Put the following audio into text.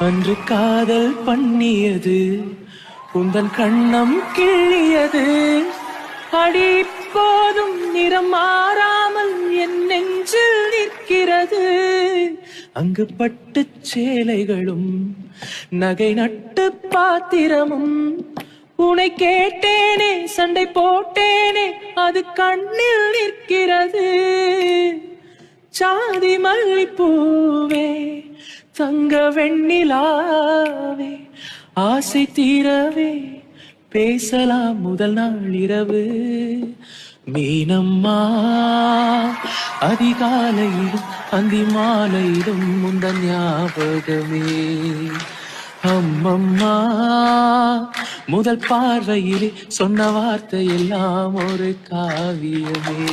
அன்று காதல் பண்ணியது உந்தன் கண்ணம் கிள்ளியது அடி போதும் நிறம் மாறாமல் என் நெஞ்சில் நிற்கிறது. அங்கு பட்டு சேலைகளும் நகை நட்டு பாத்திரமும் உனை கேட்டேனே சண்டை போட்டேனே அது கண்ணில் நிற்கிறது. சாதி மல்லிப்பூவே தங்க வெண்ணிலாவே ஆசை தீரவே பேசலாம் முதல் நாள் இரவு. மீனம்மா அதிகாலையிலும் அந்தி மாலையிலும் முந்தன் ஞாபகமே. அம்மம்மா முதல் பார்வையிலே சொன்ன வார்த்தை எல்லாம் ஒரு காவியமே.